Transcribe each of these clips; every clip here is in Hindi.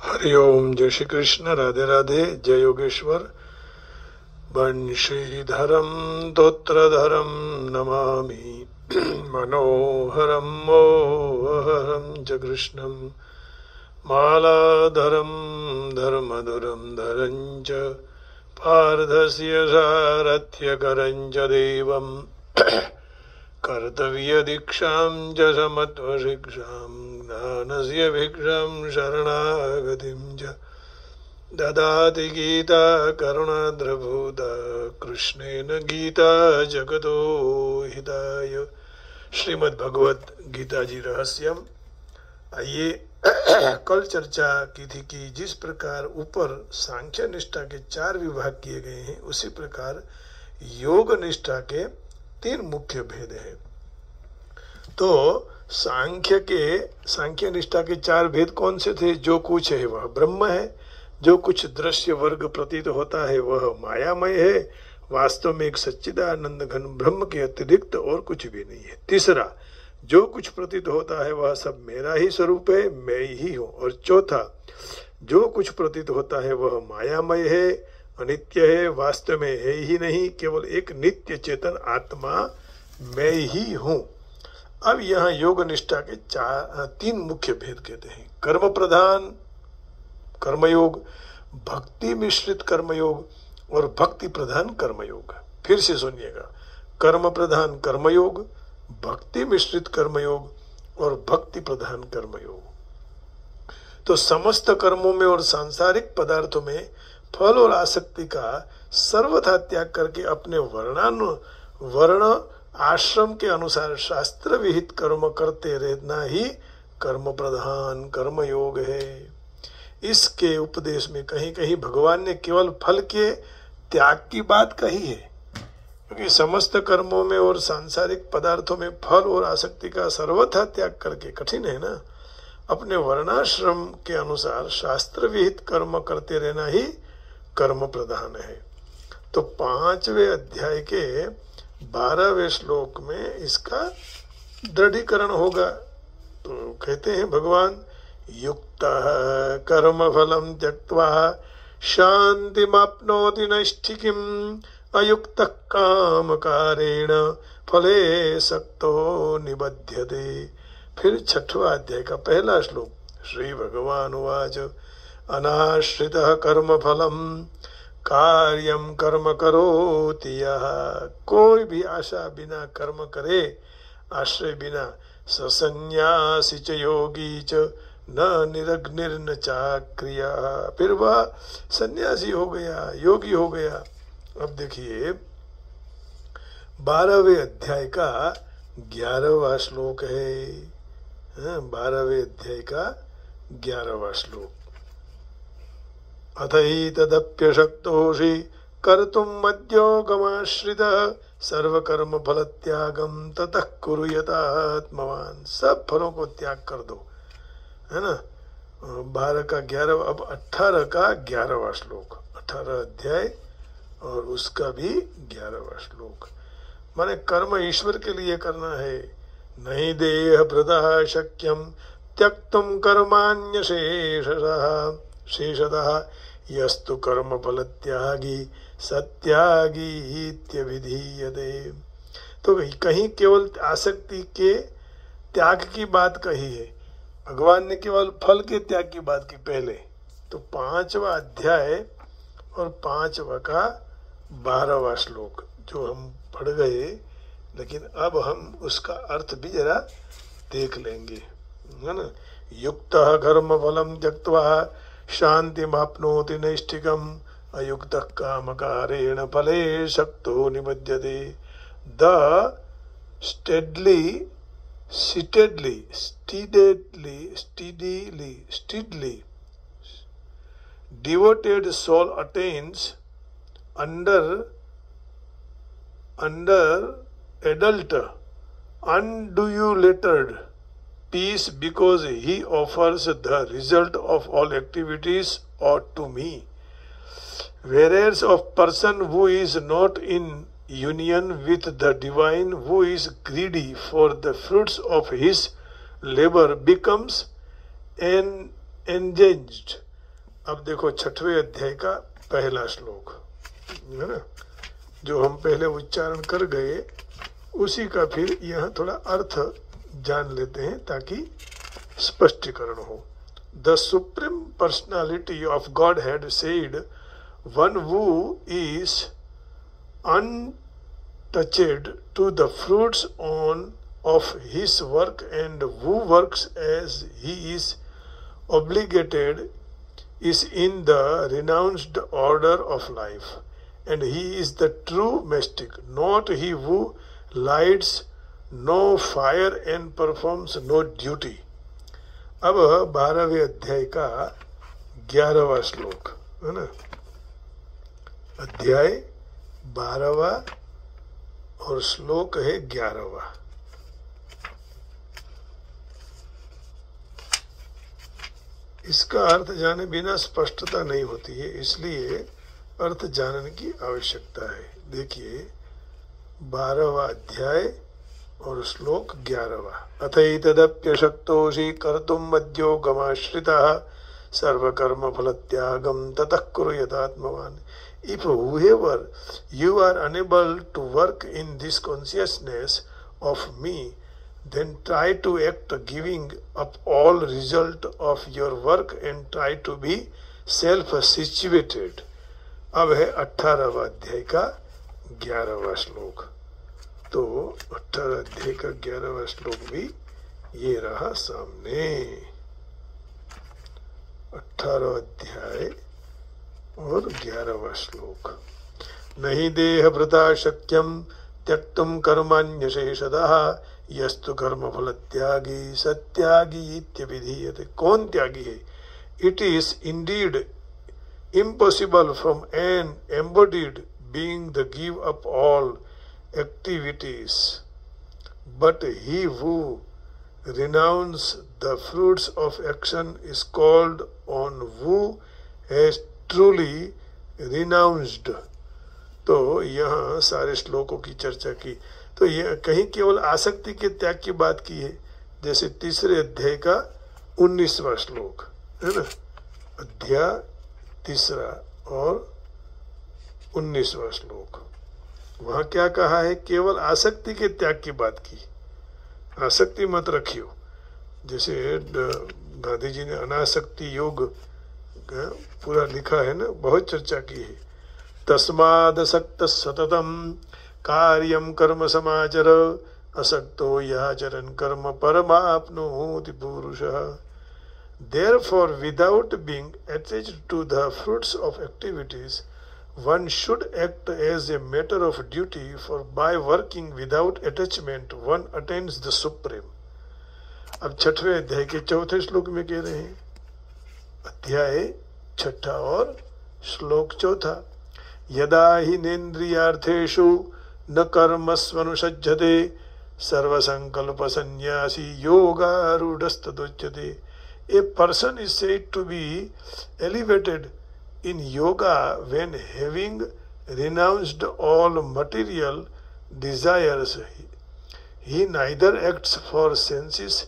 हरि ओम। जय श्री कृष्ण। राधे राधे। जय योगेश्वर। बंशीधरम दोत्रधरम नमामि मनोहरम मोहरम च कृष्णम मालाधरम धर्मधुरम धरं च पार्थस्य सारथ्यकरं च देवम् कर्तव्यदीक्षां च समत्वशिक्षां ज्ञानस्य भिक्षां शरणागतिं च ददाति गीता करुणाद्रभूता कृष्णेन गीता जगतो हिताय। श्रीमद् भगवत गीता जी रहस्यम। आइए, कल चर्चा की थी कि जिस प्रकार ऊपर सांख्य निष्ठा के 4 विभाग किए गए हैं, उसी प्रकार योग निष्ठा के 3 मुख्य भेद हैं। तो सांख्य निष्ठा के 4 भेद कौन से थे? जो कुछ है वह ब्रह्म है, जो कुछ दृश्य वर्ग प्रतीत होता है वह मायामय है, वास्तव में एक सच्चिदानंद घन ब्रह्म के अतिरिक्त और कुछ भी नहीं है। तीसरा, जो कुछ प्रतीत होता है वह सब मेरा ही स्वरूप है, मैं ही हूँ। और चौथा, जो कुछ प्रतीत होता है वह मायामय है, अनित्य है, वास्तव में है ही नहीं, केवल एक नित्य चेतन आत्मा मैं ही हूँ। अब यहाँ योग निष्ठा के 3 मुख्य भेद कहते हैं। कर्म प्रधान कर्मयोग, भक्ति मिश्रित कर्मयोग और भक्ति प्रधान कर्मयोग। फिर से सुनिएगा, कर्म प्रधान कर्मयोग, भक्ति मिश्रित कर्मयोग और भक्ति प्रधान कर्मयोग। तो समस्त कर्मों में और सांसारिक पदार्थों में फल और आसक्ति का सर्वथा त्याग करके अपने वर्ण आश्रम के अनुसार शास्त्र विहित कर्म करते रहना ही कर्म प्रधान कर्मयोग है। इसके उपदेश में कहीं कहीं भगवान ने केवल फल के त्याग की बात कही है, क्योंकि समस्त कर्मों में और सांसारिक पदार्थों में फल और आसक्ति का सर्वथा त्याग करके कठिन है ना, अपने वर्णाश्रम के अनुसार शास्त्र विहित कर्म करते रहना ही कर्म प्रधान है। तो 5वें अध्याय के 12वें श्लोक में इसका दृढ़ीकरण होगा। तो कहते हैं भगवान, युक्तः कर्म फलम त्यक्त्वा शांतिमाप्नोति नैष्ठिकीम् अयुक्तः कामकारेण फले सक्तो निबध्यते। फिर 6वां अध्याय का 1 श्लोक, श्री भगवान उवाच अनाश्रितः कर्म फलम कार्यम कर्म करोति यः। कोई भी आशा बिना कर्म करे, आश्रय बिना, ससन्यासी च योगी च न निरग्निर्न चाक्रिया। फिर वह सन्यासी हो गया, योगी हो गया। अब देखिए 12वें अध्याय का 11वां श्लोक है। 12वें अध्याय का 11वां श्लोक, अथैतदप्यशक्तोषि कर्तुम् मद्योगमाश्रितः सर्वकर्म फल त्यागम ततः कुरु यथात्मवान। सब फलों को त्याग कर दो, है ना। 12 का 11, अब 18 का 11वां श्लोक, 18 अध्याय और उसका भी 11वां श्लोक। माने कर्म ईश्वर के लिए करना है। नहीं देह भृतः शक्यम त्यक्तुम कर्माण्य शेषतः यस्तु कर्म फल त्यागी सत्यागी इत्यभिधीयते। तो कहीं केवल आसक्ति के त्याग की बात कही है, भगवान ने केवल फल के त्याग की बात की पहले। तो 5वां अध्याय और 5वां का 12वां श्लोक जो हम पढ़ गए, लेकिन अब हम उसका अर्थ भी जरा देख लेंगे, है ना। युक्तः कर्म फलम त्यक्त्वा शांतिमाप्नोति नैष्ठिकम् अयुक्तः कामकारेण फले सक्तो निबध्यते। The steadily devoted soul attains under adult undulated peace because he offers the result of all activities to me. Whereas of person who is not in union with the divine, who is greedy for the fruits of his labor, becomes engaged अब देखो 6वें अध्याय का पहला श्लोक है ना, जो हम पहले उच्चारण कर गए उसी का फिर यहाँ थोड़ा अर्थ जान लेते हैं ताकि स्पष्टीकरण हो। The supreme personality of God had said, one who is untouched to the fruits on of his work and who works as he is obligated is in the renounced order of life, and he is the true mystic, not he who lights no fire and performs no duty। अब 12वें अध्याय का 11वां श्लोक है ना, अध्याय 12वां और श्लोक है 11वां। इसका अर्थ जाने बिना स्पष्टता नहीं होती है, इसलिए अर्थ जानने की आवश्यकता है। देखिए 12वां अध्याय और श्लोक 11वां। अथैतदप्यशक्तोषि कर्तुम् मद्योगमाश्रितः सर्वकर्म फलत्यागं ततः कुरु यथात्मवान्। If whoever you are unable to work in this consciousness of me, then try to act giving up all result of your work and try to be self-situated। अब है 18वां अध्याय का 11वां श्लोक। तो 18 अध्याय का 11वां श्लोक भी ये रहा सामने। 18 अध्याय और 11वां श्लोक। नहि देह भृता शक्यम त्यक्तुम कर्माण्यशेषतः यस्तु कर्म फल त्यागी सत्यागी इत्यभिधीयते। कौन त्यागी है? It is Indeed impossible from an embodied being to give up all activities, but he who renounces the fruits of action is called on who has truly renounced। तो यहाँ सारे श्लोकों की चर्चा की, तो यह कहीं केवल आसक्ति के त्याग की बात की है, जैसे तीसरे अध्याय का 19वां श्लोक है ना, अध्याय तीसरा और 19वां श्लोक। वहां क्या कहा है? केवल आसक्ति के त्याग की बात की, आसक्ति मत रखियो। जैसे गांधी जी ने अनासक्ति योग पूरा लिखा है ना, बहुत चर्चा की है। तस्मादसक्त सततम कार्यम कर्म समाचर असक्तो याचरन् कर्म परमाप्नोति पुरुषः। Therefore, without being attached to the fruits of activities, one should act as a matter of duty, for by working without attachment, one attains the supreme। अब 6वें अध्याय के 4थे श्लोक में कह रहे हैं, अध्याय 6 और श्लोक 4। यदा हि नेन्द्रियार्थेषु न कर्मस्वनुषज्जते सर्वसंकल्प संन्यासी योगारूढ़स्तदुच्यते। A person is said to be elevated in yoga when, having renounced all material desires, he neither acts for senses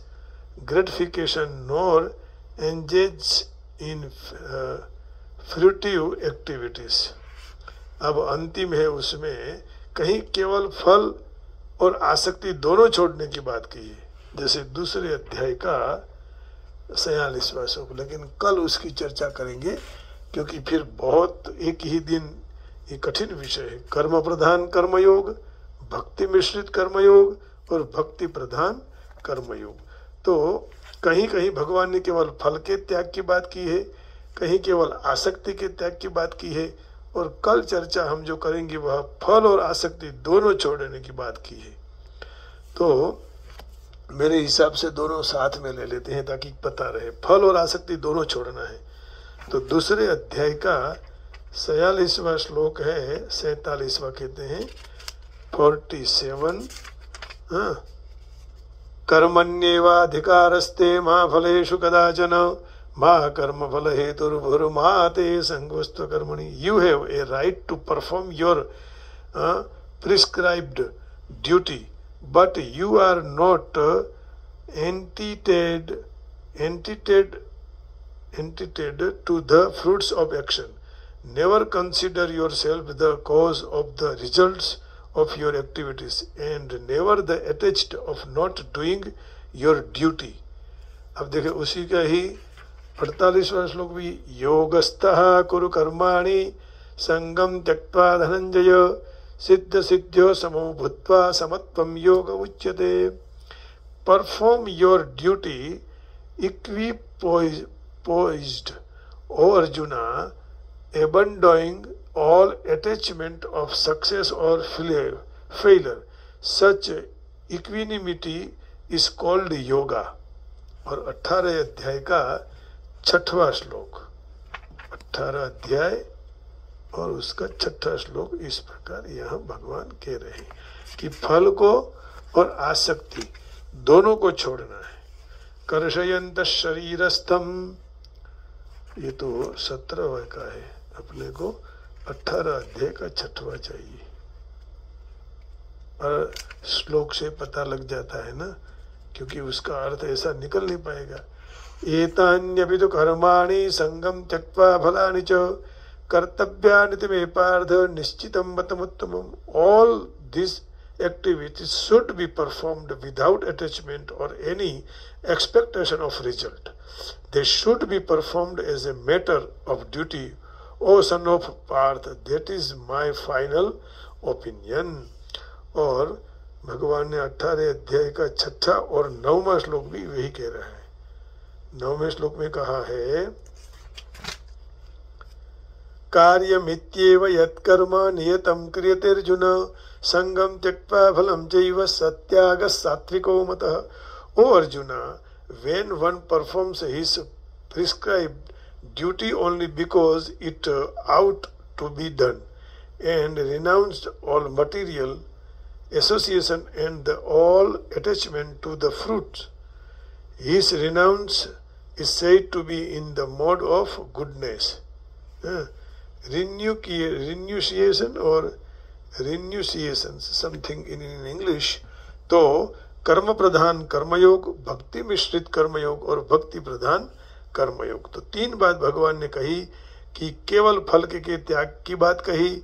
gratification nor engages in fruitive activities। अब अंतिम है, उसमें कहीं केवल फल और आसक्ति दोनों छोड़ने की बात की है, जैसे दूसरे अध्याय का 46वां श्लोक। लेकिन कल उसकी चर्चा करेंगे, क्योंकि फिर बहुत एक ही दिन ये कठिन विषय है। कर्म प्रधान कर्मयोग, भक्ति मिश्रित कर्मयोग और भक्ति प्रधान कर्मयोग। तो कहीं कहीं भगवान ने केवल फल के त्याग की बात की है, कहीं केवल आसक्ति के त्याग की बात की है, और कल चर्चा हम जो करेंगे वह फल और आसक्ति दोनों छोड़ने की बात की है। तो मेरे हिसाब से दोनों साथ में ले लेते हैं ताकि पता रहे, फल और आसक्ति दोनों छोड़ना है। तो दूसरे अध्याय का 46वां श्लोक है, 47वां कहते हैं 47। हाँ, कर्मण्येवाधिकारस्ते मा फलेषु कदाचन मा कर्म फल हेतुर्भुर्मा ते संगोस्त्व कर्मणि। You have a right to perform your prescribed duty, but you are entity to the fruits of action. Never consider yourself the cause of the results of your activities and never the attached of not doing your duty. अब देखें उसी का ही 48वां श्लोक भी, योगस्थः कुरु कर्माणि संगम त्यक्त्वा धनंजय सिद्ध सिद्ध्यो समो भूत्वा समत्वम योग उच्यते. Perform your duty equipoised, O Arjuna, abandoning all attachment of success or failure. Such equanimity is called yoga. और 18 अध्याय का 6वां श्लोक, 18 अध्याय और उसका 6वां श्लोक इस प्रकार यहाँ भगवान कह रहे हैं कि फल को और आसक्ति दोनों को छोड़ना है. कर्षयंत शरीरस्थम, ये तो 17वां का है, अपने को 18 अध्याय का 6वां चाहिए. और श्लोक से पता लग जाता है ना, क्योंकि उसका अर्थ ऐसा निकल नहीं पाएगा. एतान्यपि तो कर्माणि संगम त्यक्त्वा फलानि च कर्तव्यानि मे पार्थ निश्चितं मतमुत्तमम्. All these activities should be performed without attachment or any expectation of result. They should be performed as a matter of duty, O son of Parth. That is my final opinion. और भगवान ने 18 अध्याय का 6 और 9वां श्लोक भी वही कह रहा है. 9वें श्लोक में कहा है, कार्यमित्येव यत्कर्म नियतं क्रियते अर्जुन संगम त्यक्त्वा फलं चैव सत्यागः सात्विको मतः. O Arjuna, when one performs his prescribed duty only because it ought to be done and renounced all material association and all attachment to the fruits, his renounce is said to be in the mode of goodness. Renunciation or renunciations, something in English. तो कर्म प्रधान कर्मयोग, भक्ति मिश्रित कर्मयोग और भक्ति प्रधान कर्मयोग. तो 3 बात भगवान ने कही कि केवल फल के त्याग की बात कही,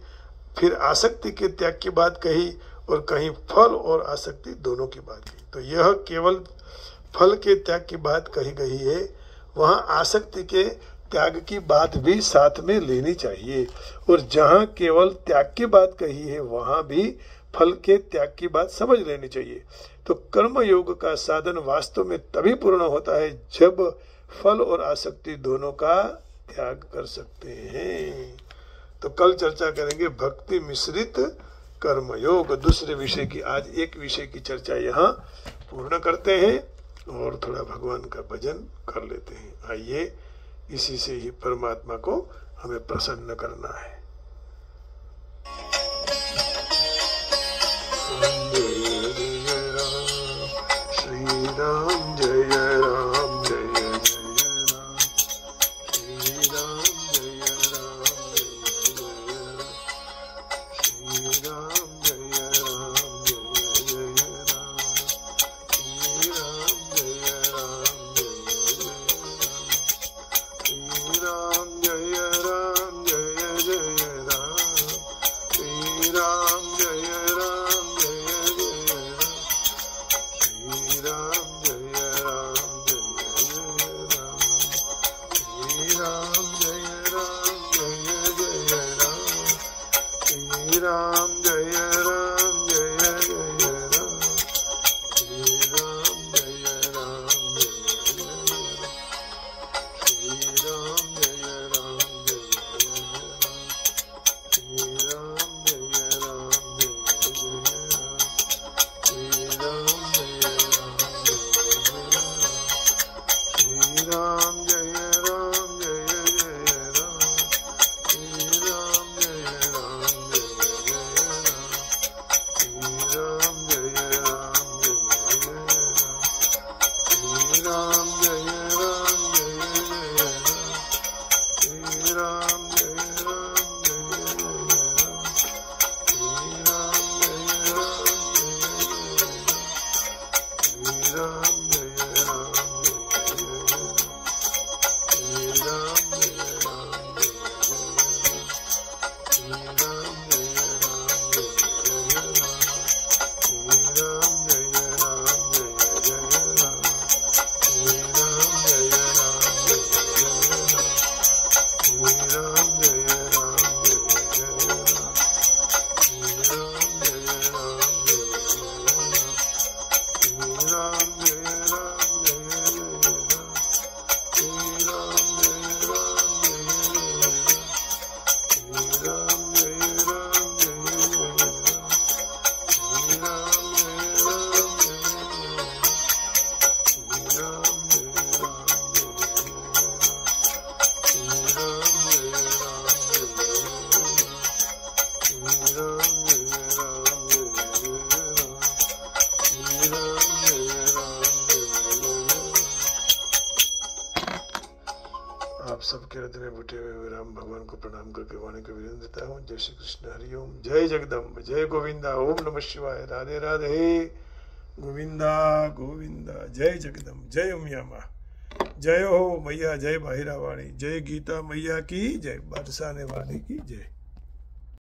फिर आसक्ति के त्याग की बात कही, और कहीं फल और आसक्ति दोनों की बात कही. तो यह केवल फल के त्याग की बात कही गई है, वहां आसक्ति के त्याग की बात भी साथ में लेनी चाहिए. और जहां केवल त्याग की बात कही है वहां भी फल के त्याग की बात समझ लेनी चाहिए. तो कर्म योग का साधन वास्तव में तभी पूर्ण होता है जब फल और आसक्ति दोनों का त्याग कर सकते हैं. तो कल चर्चा करेंगे भक्ति मिश्रित कर्मयोग. दूसरे विषय की, आज एक विषय की चर्चा यहाँ पूर्ण करते हैं और थोड़ा भगवान का भजन कर लेते हैं. आइए, इसी से ही परमात्मा को हमें प्रसन्न करना है. श्री राम जय राम जय जय राम, श्री राम जय राम जय जय राम, श्री राम जय राम जय जय राम, श्री राम जय राम जय जय राम, श्री राम जय राम जय जय राम, श्री राम जय राम जय जय राम, श्री राम जय राम जय जय राम, श्री राम जय राम जय जय राम, श्री राम जय राम जय जय राम, श्री राम जय राम जय जय राम, श्री राम जय राम जय जय राम, श्री राम जय राम जय जय राम, श्री राम जय राम जय जय राम, श्री राम जय राम जय जय राम, श्री राम जय राम जय जय राम, भगीरथ में फूटे हुए राम भगवान को प्रणाम करके वाणी को विराम देता हूँ। जय श्री कृष्ण, हरिओम, जय जगदम्ब, जय गोविंदा, ओम नमः शिवाय, राधे राधे, गोविंदा गोविंदा, जय जगदम्ब, जय उमिया माँ, जय हो मैया, जय बाहिरा वाणी, जय गीता मैया की जय, बादशाह ने वाणी की जय।